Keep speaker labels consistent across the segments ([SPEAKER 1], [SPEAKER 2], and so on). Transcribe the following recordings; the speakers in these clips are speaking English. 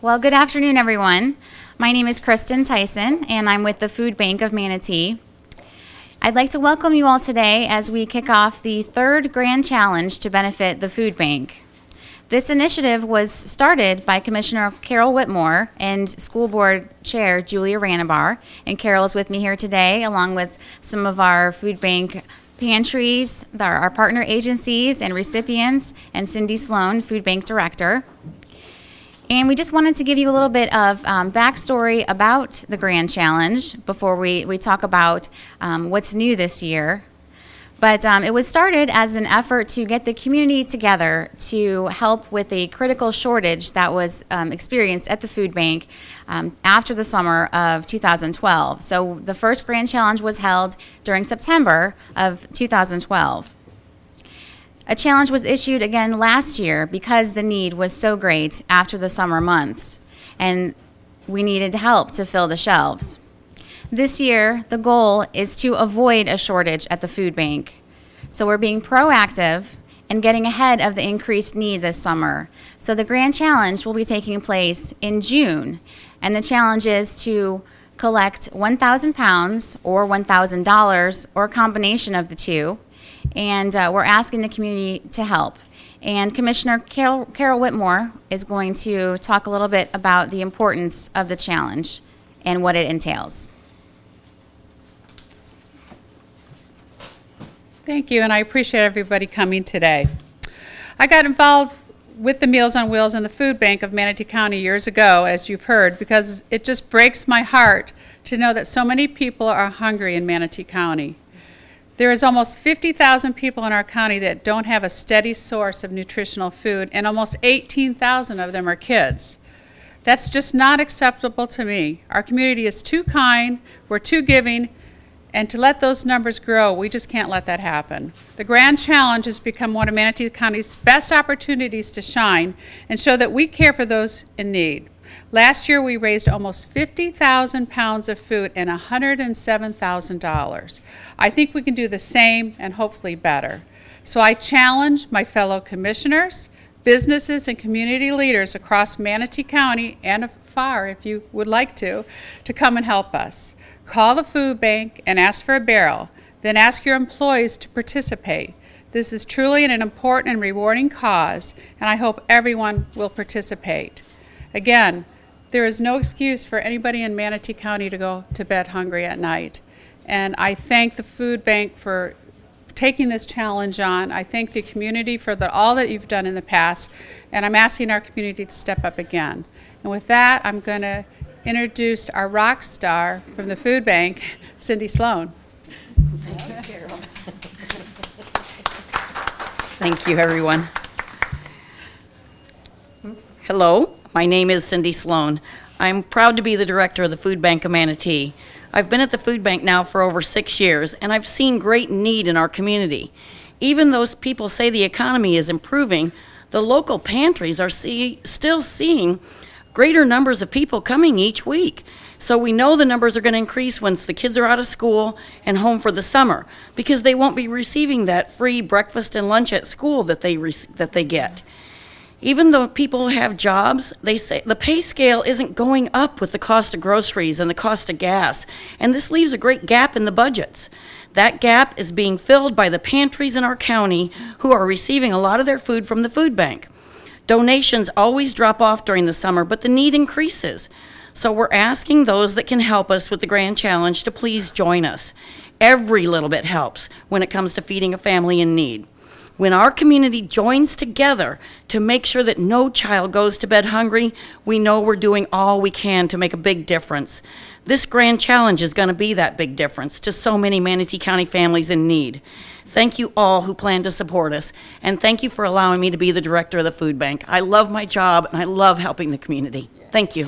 [SPEAKER 1] Well, good afternoon, everyone. My name is Kristen Tyson, and I'm with the Food Bank of Manatee. I'd like to welcome you all today as we kick off the third Grand Challenge to benefit the food bank. This initiative was started by Commissioner Carol Whitmore and School Board Chair Julia Ranabar, and Carol is with me here today along with some of our food bank pantries, our partner agencies and recipients, and Cindy Sloan, Food Bank Director. And we just wanted to give you a little bit of backstory about the Grand Challenge before we talk about what's new this year. But it was started as an effort to get the community together to help with a critical shortage that was experienced at the food bank after the summer of 2012. So the first Grand Challenge was held during September of 2012. A challenge was issued again last year because the need was so great after the summer months, and we needed help to fill the shelves. This year, the goal is to avoid a shortage at the food bank. So we're being proactive and getting ahead of the increased need this summer. So the Grand Challenge will be taking place in June, and the challenge is to collect 1,000 pounds or $1,000 or a combination of the two. And we're asking the community to help. And Commissioner Carol Whitmore is going to talk a little bit about the importance of the challenge and what it entails.
[SPEAKER 2] Thank you, and I appreciate everybody coming today. I got involved with the Meals on Wheels and the Food Bank of Manatee County years ago, as you've heard, because it just breaks my heart to know that so many people are hungry in Manatee County. There is almost 50,000 people in our county that don't have a steady source of nutritional food, and almost 18,000 of them are kids. That's just not acceptable to me. Our community is too kind, we're too giving, and to let those numbers grow, we just can't let that happen. The Grand Challenge has become one of Manatee County's best opportunities to shine and show that we care for those in need. Last year, we raised almost 50,000 pounds of food and $107,000. I think we can do the same and hopefully better. So I challenge my fellow commissioners, businesses, and community leaders across Manatee County and afar, if you would like to come and help us. Call the food bank and ask for a barrel, then ask your employees to participate. This is truly an important and rewarding cause, and I hope everyone will participate. Again, there is no excuse for anybody in Manatee County to go to bed hungry at night. And I thank the food bank for taking this challenge on. I thank the community for all that you've done in the past. And I'm asking our community to step up again. And with that, I'm going to introduce our rock star from the food bank, Cindy Sloan.
[SPEAKER 3] Thank you, Carol. Thank you, everyone. Hello. My name is Cindy Sloan. I'm proud to be the director of the Food Bank of Manatee. I've been at the food bank now for over 6 years, and I've seen great need in our community. Even though people say the economy is improving, the local pantries are still seeing greater numbers of people coming each week. So we know the numbers are going to increase once the kids are out of school and home for the summer, because they won't be receiving that free breakfast and lunch at school that they get. Even though people have jobs, they say the pay scale isn't going up with the cost of groceries and the cost of gas, and this leaves a great gap in the budgets. That gap is being filled by the pantries in our county who are receiving a lot of their food from the food bank. Donations always drop off during the summer, but the need increases. So we're asking those that can help us with the Grand Challenge to please join us. Every little bit helps when it comes to feeding a family in need. When our community joins together to make sure that no child goes to bed hungry, we know we're doing all we can to make a big difference. This Grand Challenge is going to be that big difference to so many Manatee County families in need. Thank you all who plan to support us, and thank you for allowing me to be the director of the food bank. I love my job, and I love helping the community. Thank you.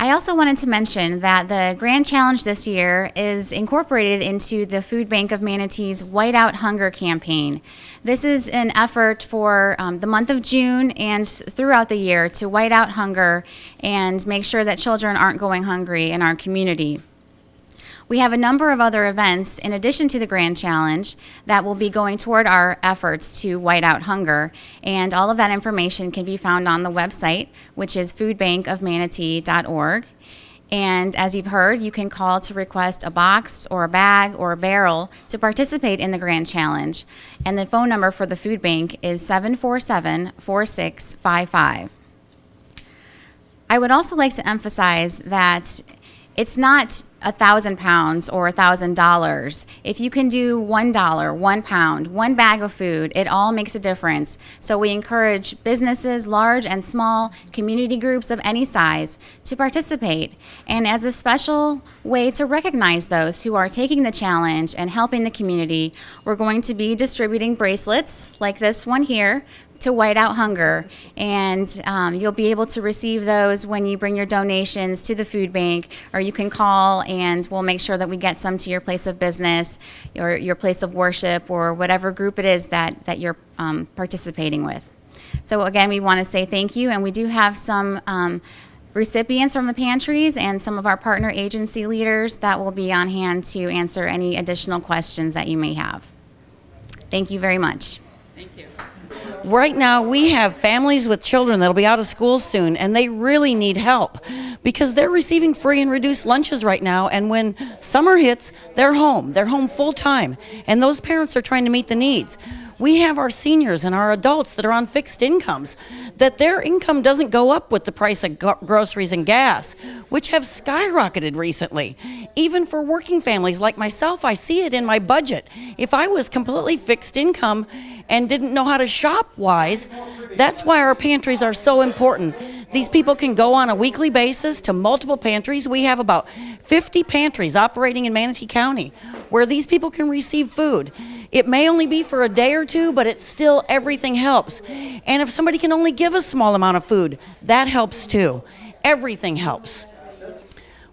[SPEAKER 1] I also wanted to mention that the Grand Challenge this year is incorporated into the Food Bank of Manatee's Whiteout Hunger campaign. This is an effort for the month of June and throughout the year to white out hunger and make sure that children aren't going hungry in our community. We have a number of other events in addition to the Grand Challenge that will be going toward our efforts to white out hunger, and all of that information can be found on the website, which is foodbankofmanatee.org. And as you've heard, you can call to request a box or a bag or a barrel to participate in the Grand Challenge. And the phone number for the food bank is 747-4655. I would also like to emphasize that it's not 1,000 pounds or $1,000. If you can do $1, 1 pound, one bag of food, it all makes a difference. So we encourage businesses, large and small, community groups of any size, to participate. And as a special way to recognize those who are taking the challenge and helping the community, we're going to be distributing bracelets like this one here to white out hunger, and you'll be able to receive those when you bring your donations to the food bank, or you can call and we'll make sure that we get some to your place of business or your place of worship or whatever group it is that you're participating with. So again, we want to say thank you, and we do have some recipients from the pantries and some of our partner agency leaders that will be on hand to answer any additional questions that you may have. Thank you very much.
[SPEAKER 2] Thank you.
[SPEAKER 3] Right now, we have families with children that'll be out of school soon, and they really need help because they're receiving free and reduced lunches right now, and when summer hits, they're home. They're home full time, and those parents are trying to meet the needs. We have our seniors and our adults that are on fixed incomes, that their income doesn't go up with the price of groceries and gas, which have skyrocketed recently. Even for working families like myself, I see it in my budget. If I was completely fixed income and didn't know how to shop wise, that's why our pantries are so important. These people can go on a weekly basis to multiple pantries. We have about 50 pantries operating in Manatee County where these people can receive food. It may only be for a day or two, but it's still, everything helps. And if somebody can only give a small amount of food, that helps too. Everything helps.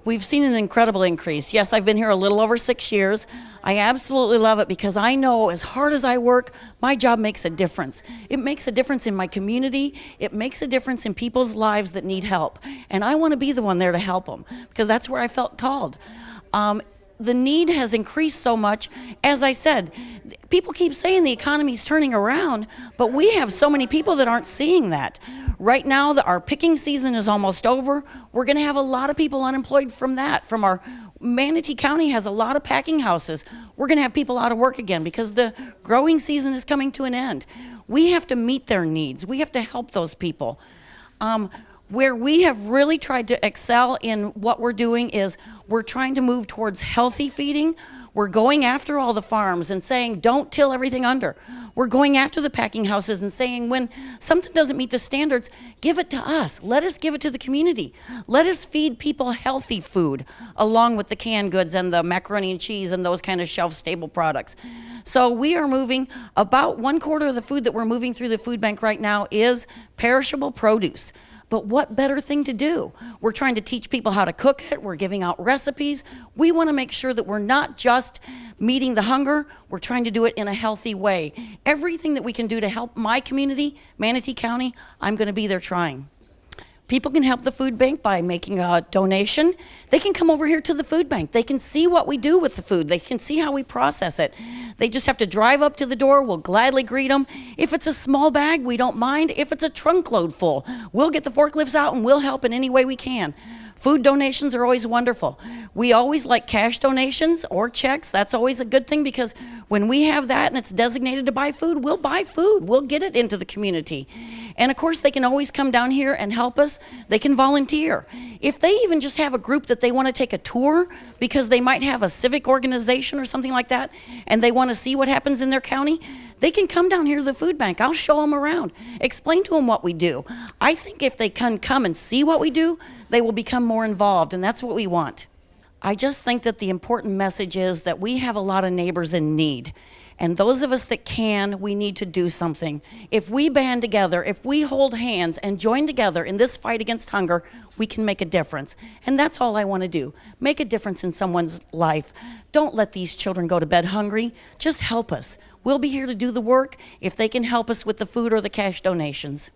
[SPEAKER 3] We've seen an incredible increase. Yes, I've been here a little over 6 years. I absolutely love it because I know as hard as I work, my job makes a difference. It makes a difference in my community. It makes a difference in people's lives that need help. And I want to be the one there to help them because that's where I felt called. The need has increased so much. As I said, people keep saying the economy's turning around, but we have so many people that aren't seeing that. Right now, our picking season is almost over. We're going to have a lot of people unemployed from that. From our Manatee County has a lot of packing houses. We're going to have people out of work again because the growing season is coming to an end. We have to meet their needs. We have to help those people. Where we have really tried to excel in what we're doing is we're trying to move towards healthy feeding. We're going after all the farms and saying, don't till everything under. We're going after the packing houses and saying, when something doesn't meet the standards, give it to us. Let us give it to the community. Let us feed people healthy food along with the canned goods and the macaroni and cheese and those kind of shelf-stable products. So we are moving, about 1/4 of the food that we're moving through the food bank right now is perishable produce. But what better thing to do? We're trying to teach people how to cook it. We're giving out recipes. We want to make sure that we're not just meeting the hunger. We're trying to do it in a healthy way. Everything that we can do to help my community, Manatee County, I'm going to be there trying. People can help the food bank by making a donation. They can come over here to the food bank. They can see what we do with the food. They can see how we process it. They just have to drive up to the door. We'll gladly greet them. If it's a small bag, we don't mind. If it's a trunk load full, we'll get the forklifts out and we'll help in any way we can. Food donations are always wonderful. We always like cash donations or checks. That's always a good thing because when we have that and it's designated to buy food, we'll buy food. We'll get it into the community. And of course, they can always come down here and help us. They can volunteer. If they even just have a group that they want to take a tour because they might have a civic organization or something like that and they want to see what happens in their county, they can come down here to the food bank. I'll show them around, explain to them what we do. I think if they can come and see what we do, they will become more involved, and that's what we want. I just think that the important message is that we have a lot of neighbors in need. And those of us that can, we need to do something. If we band together, if we hold hands and join together in this fight against hunger, we can make a difference. And that's all I want to do, make a difference in someone's life. Don't let these children go to bed hungry. Just help us. We'll be here to do the work if they can help us with the food or the cash donations.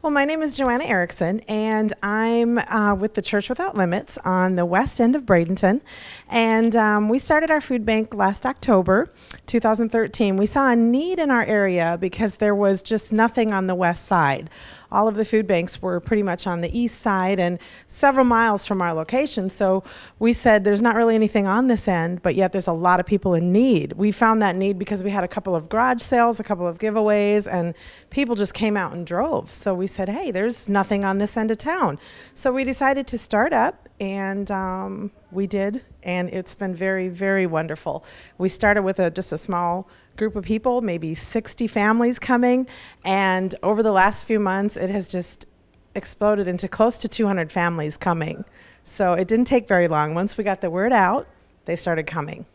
[SPEAKER 4] Well, my name is Joanna Erickson, and I'm with the Church Without Limits on the west end of Bradenton. And we started our food bank last October 2013. We saw a need in our area because there was just nothing on the west side. All of the food banks were pretty much on the east side and several miles from our location. So we said there's not really anything on this end, but yet there's a lot of people in need. We found that need because we had a couple of garage sales, a couple of giveaways, and people just came out in droves. So we said, hey, there's nothing on this end of town. So we decided to start up, and we did, and it's been very, very wonderful. We started with just a small group of people, maybe 60 families coming, and over the last few months it has just exploded into close to 200 families coming. So it didn't take very long. Once we got the word out, they started coming.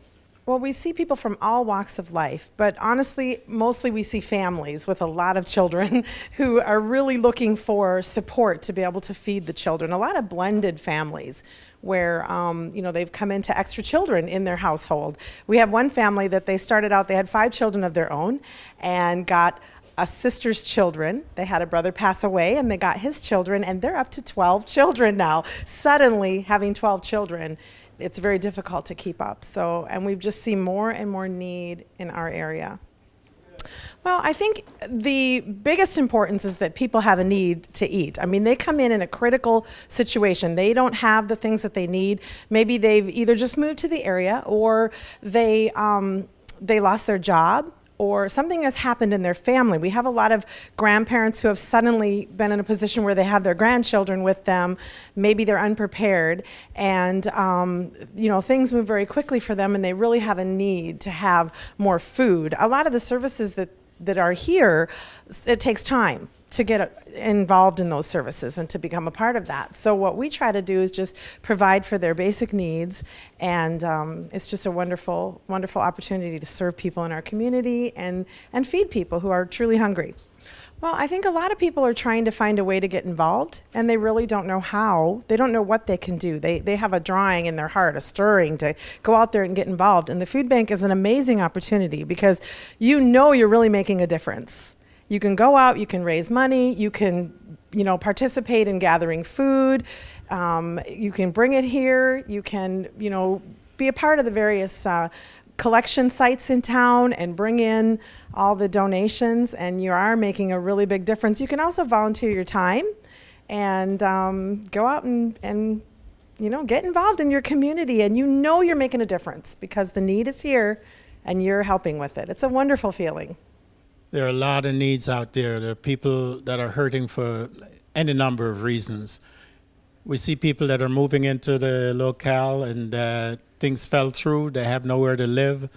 [SPEAKER 4] Well, we see people from all walks of life, but honestly, mostly we see families with a lot of children who are really looking for support to be able to feed the children. A lot of blended families where, they've come into extra children in their household. We have one family that they started out, they had 5 children of their own and got a sister's children. They had a brother pass away and they got his children, and they're up to 12 children now. Suddenly, having 12 children, it's very difficult to keep up. So, and we've just seen more and more need in our area. Well, I think the biggest importance is that people have a need to eat. I mean, they come in a critical situation. They don't have the things that they need. Maybe they've either just moved to the area, or they lost their job, or something has happened in their family. We have a lot of grandparents who have suddenly been in a position where they have their grandchildren with them. Maybe they're unprepared, and things move very quickly for them, and they really have a need to have more food. A lot of the services that are here, it takes time to get involved in those services and to become a part of that. So what we try to do is just provide for their basic needs, and it's just a wonderful, wonderful opportunity to serve people in our community and feed people who are truly hungry. Well, I think a lot of people are trying to find a way to get involved, and they really don't know how. They don't know what they can do. They have a drawing in their heart, a stirring to go out there and get involved. And the food bank is an amazing opportunity because you're really making a difference. You can go out, you can raise money, you can, participate in gathering food, you can bring it here, you can, be a part of the various collection sites in town and bring in all the donations, and you are making a really big difference. You can also volunteer your time and go out and get involved in your community, and you're making a difference because the need is here and you're helping with it. It's a wonderful feeling.
[SPEAKER 5] There are a lot of needs out there. There are people that are hurting for any number of reasons. We see people that are moving into the locale and things fell through. They have nowhere to live.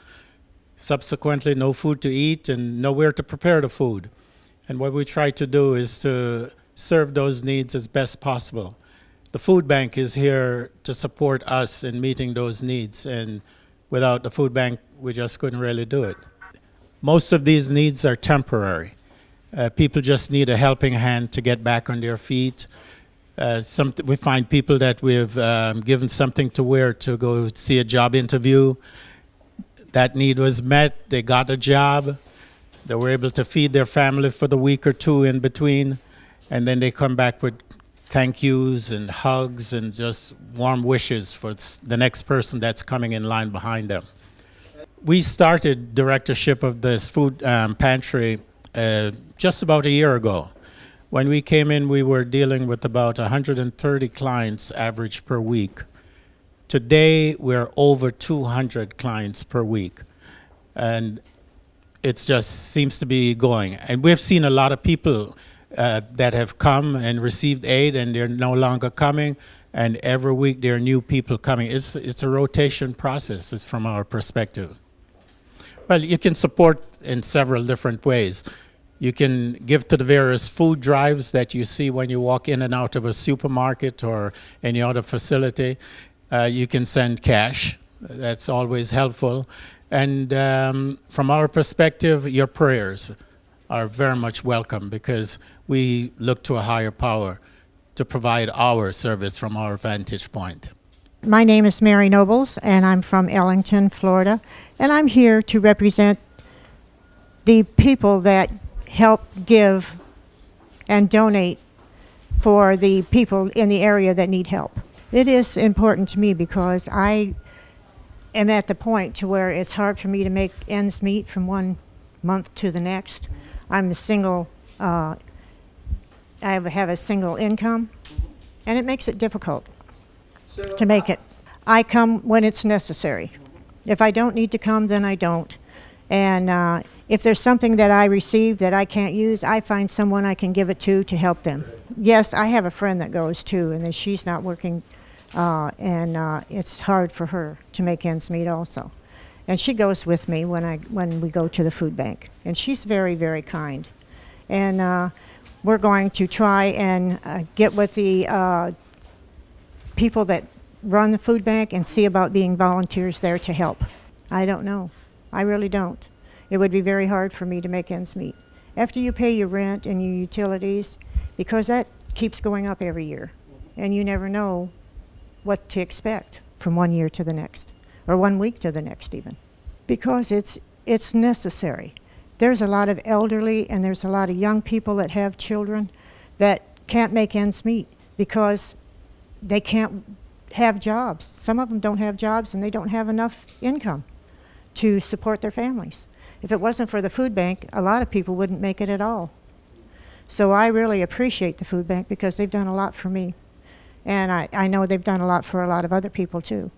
[SPEAKER 5] Subsequently, no food to eat and nowhere to prepare the food. And what we try to do is to serve those needs as best possible. The food bank is here to support us in meeting those needs. And without the food bank, we just couldn't really do it. Most of these needs are temporary. People just need a helping hand to get back on their feet. We find people that we've given something to wear to go see a job interview. That need was met. They got a job. They were able to feed their family for the week or two in between. And then they come back with thank yous and hugs and just warm wishes for the next person that's coming in line behind them. We started directorship of this food pantry just about a year ago. When we came in, we were dealing with about 130 clients average per week. Today, we're over 200 clients per week. And it just seems to be going. And we've seen a lot of people that have come and received aid, and they're no longer coming. And every week, there are new people coming. It's a rotation process from our perspective. Well, you can support in several different ways. You can give to the various food drives that you see when you walk in and out of a supermarket or any other facility. You can send cash. That's always helpful. And from our perspective, your prayers are very much welcome because we look to a higher power to provide our service from our vantage point.
[SPEAKER 6] My name is Mary Nobles, and I'm from Ellington, Florida, and I'm here to represent the people that help give and donate for the people in the area that need help. It is important to me because I am at the point to where it's hard for me to make ends meet from one month to the next. I'm a single, I have a single income, and it makes it difficult to make it. I come when it's necessary. If I don't need to come, then I don't. And if there's something that I receive that I can't use, I find someone I can give it to help them. Yes, I have a friend that goes too, and she's not working, and it's hard for her to make ends meet also. And she goes with me when we go to the food bank, and she's very, very kind. And we're going to try and get with the people that run the food bank and see about being volunteers there to help. I don't know. I really don't. It would be very hard for me to make ends meet. After you pay your rent and your utilities, because that keeps going up every year, and you never know what to expect from one year to the next, or 1 week to the next even, because it's necessary. There's a lot of elderly and there's a lot of young people that have children that can't make ends meet because they can't have jobs. Some of them don't have jobs and they don't have enough income to support their families. If it wasn't for the food bank, a lot of people wouldn't make it at all. So I really appreciate the food bank because they've done a lot for me. And I know they've done a lot for a lot of other people too.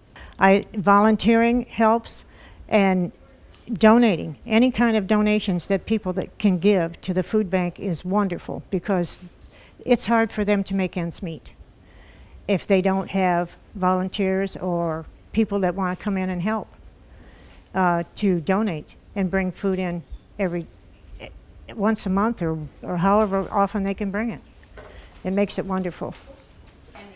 [SPEAKER 6] Volunteering helps, and donating, any kind of donations that people that can give to the food bank is wonderful because it's hard for them to make ends meet if they don't have volunteers or people that want to come in and help to donate and bring food in once a month or however often they can bring it. It makes it wonderful.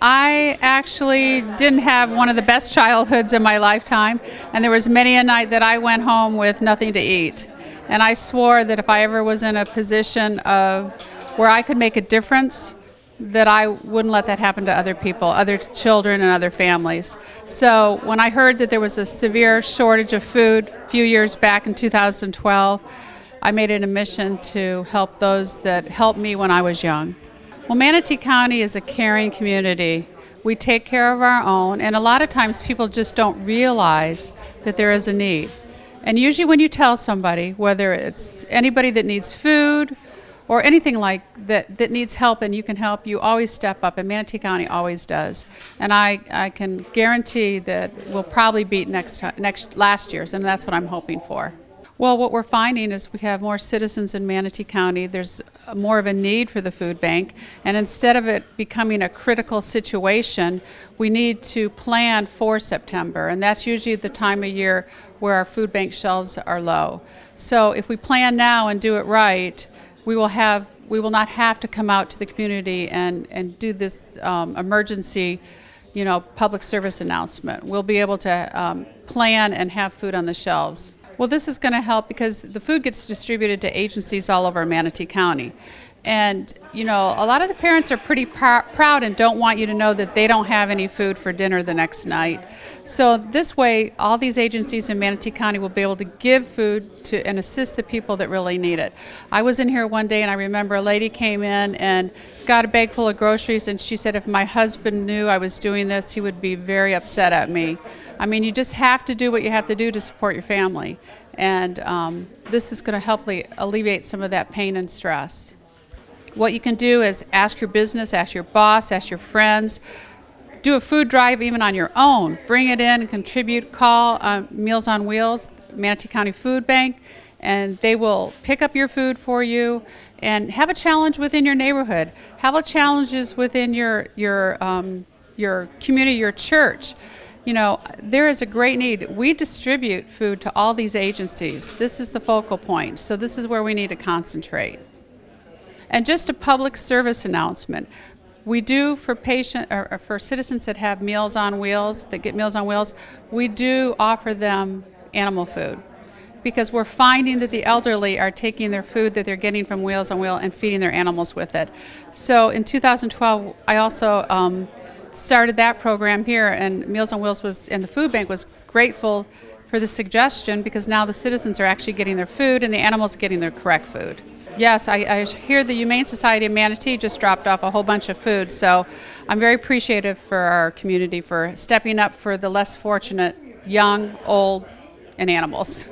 [SPEAKER 2] I actually didn't have one of the best childhoods in my lifetime, and there was many a night that I went home with nothing to eat. And I swore that if I ever was in a position of where I could make a difference, that I wouldn't let that happen to other people, other children and other families. So when I heard that there was a severe shortage of food a few years back in 2012, I made it a mission to help those that helped me when I was young. Well, Manatee County is a caring community. We take care of our own, and a lot of times people just don't realize that there is a need. And usually when you tell somebody, whether it's anybody that needs food or anything like that needs help and you can help, you always step up, and Manatee County always does. And I can guarantee that we'll probably beat last year's, and that's what I'm hoping for. Well, what we're finding is we have more citizens in Manatee County. There's more of a need for the food bank, and instead of it becoming a critical situation, we need to plan for September, and that's usually the time of year where our food bank shelves are low. So if we plan now and do it right, we will not have to come out to the community and do this emergency, public service announcement. We'll be able to plan and have food on the shelves. Well, this is going to help because the food gets distributed to agencies all over Manatee County. And, a lot of the parents are pretty proud and don't want you to know that they don't have any food for dinner the next night. So this way, all these agencies in Manatee County will be able to give food to and assist the people that really need it. I was in here one day and I remember a lady came in and got a bag full of groceries, and she said if my husband knew I was doing this, he would be very upset at me. I mean, you just have to do what you have to do to support your family. And this is going to help alleviate some of that pain and stress. What you can do is ask your business, ask your boss, ask your friends, do a food drive even on your own. Bring it in and contribute. Call Meals on Wheels, Manatee County Food Bank, and they will pick up your food for you. And have a challenge within your neighborhood. Have challenges within your community, your church. There is a great need. We distribute food to all these agencies. This is the focal point. So this is where we need to concentrate. And just a public service announcement. We do for citizens that have Meals on Wheels, that get Meals on Wheels, we do offer them animal food, because we're finding that the elderly are taking their food that they're getting from Meals on Wheels and feeding their animals with it. So in 2012, I also started that program here, and Meals on Wheels and the food bank was grateful for the suggestion, because now the citizens are actually getting their food and the animals getting their correct food. Yes, I hear the Humane Society of Manatee just dropped off a whole bunch of food, so I'm very appreciative for our community for stepping up for the less fortunate, young, old, and animals.